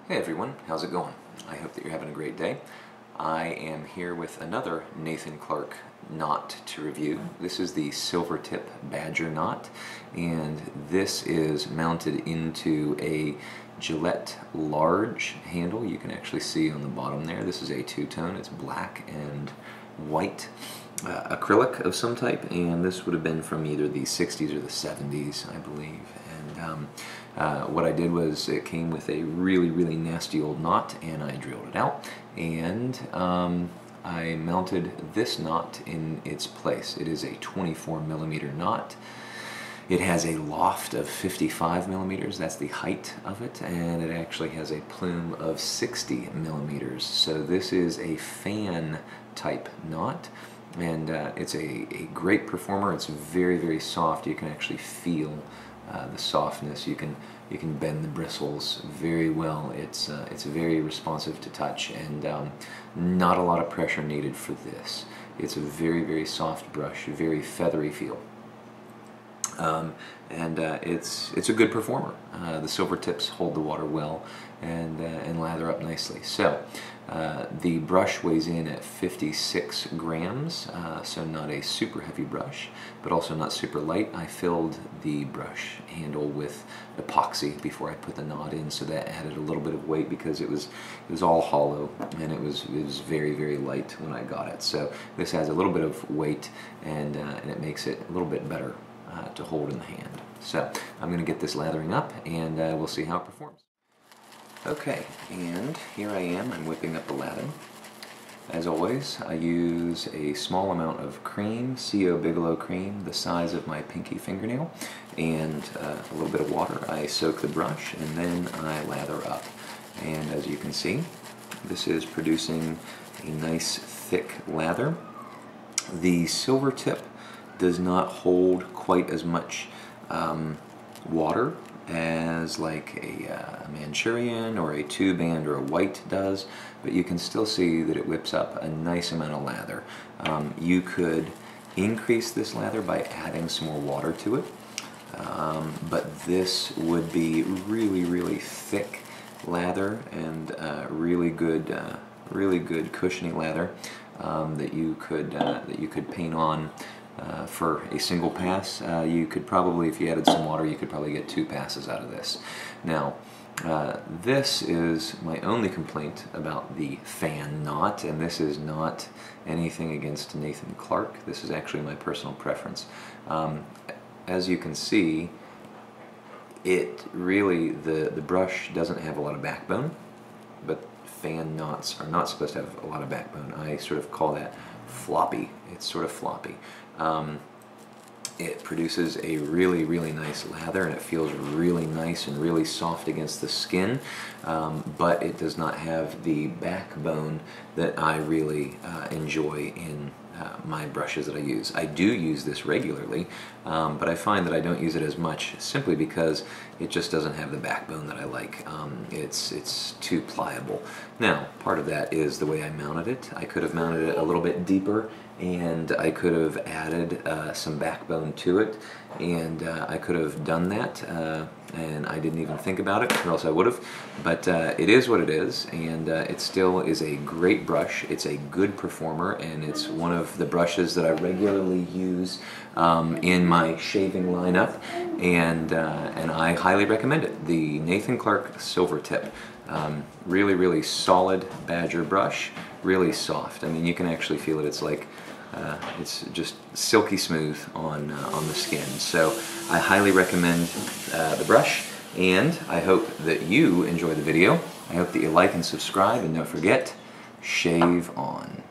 Hey everyone, how's it going? I hope that you're having a great day. I am here with another Nathan Clark knot to review. This is the Silvertip Badger knot, and this is mounted into a Gillette Large handle. You can actually see on the bottom there, this is a two-tone. It's black and white acrylic of some type, and this would have been from either the 60s or the 70s, I believe. And what I did was it came with a really nasty old knot, and I drilled it out, and I mounted this knot in its place. It is a 24mm knot. It has a loft of 55mm, that's the height of it, and it actually has a plume of 60mm. So this is a fan type knot, and it's a great performer. It's very soft. You can actually feel the softness. You can bend the bristles very well. It's very responsive to touch, and not a lot of pressure needed for this. It's a very soft brush, very feathery feel. It's a good performer. The silver tips hold the water well and lather up nicely. So the brush weighs in at 56 grams, so not a super heavy brush, but also not super light. I filled the brush handle with epoxy before I put the knot in, so that added a little bit of weight because it was all hollow, and it was very light when I got it. So this has a little bit of weight, and it makes it a little bit better to hold in the hand. So I'm going to get this lathering up, and we'll see how it performs. Okay, and here I am. I'm whipping up the lather. As always, I use a small amount of cream, CO Bigelow cream, the size of my pinky fingernail, and a little bit of water. I soak the brush, and then I lather up. And as you can see, this is producing a nice thick lather. The Silvertip does not hold quite as much water as like a Manchurian or a two band or a white does, but you can still see that it whips up a nice amount of lather. You could increase this lather by adding some more water to it, but this would be really thick lather, and really good cushiony lather that you could paint on for a single pass. You could probably, if you added some water, you could probably get 2 passes out of this. Now, this is my only complaint about the fan knot, and this is not anything against Nathan Clark. This is actually my personal preference. As you can see, it really, the brush doesn't have a lot of backbone, but fan knots are not supposed to have a lot of backbone. I sort of call that floppy. It's sort of floppy. It produces a really nice lather, and it feels really nice and really soft against the skin, but it does not have the backbone that I really enjoy in my brushes that I use. I do use this regularly, but I find that I don't use it as much simply because it just doesn't have the backbone that I like. It's too pliable. Now, part of that is the way I mounted it. I could have mounted it a little bit deeper, and I could have added some backbone to it, and I could have done that, and I didn't even think about it, or else I would have. But it is what it is, and it still is a great brush. It's a good performer, and it's one of the brushes that I regularly use in my shaving lineup, and I highly recommend it. The Nathan Clark Silvertip. Really solid badger brush, really soft. I mean, you can actually feel it. It's like it's just silky smooth on the skin. So I highly recommend the brush, and I hope that you enjoy the video. I hope that you like and subscribe, and don't forget, shave on.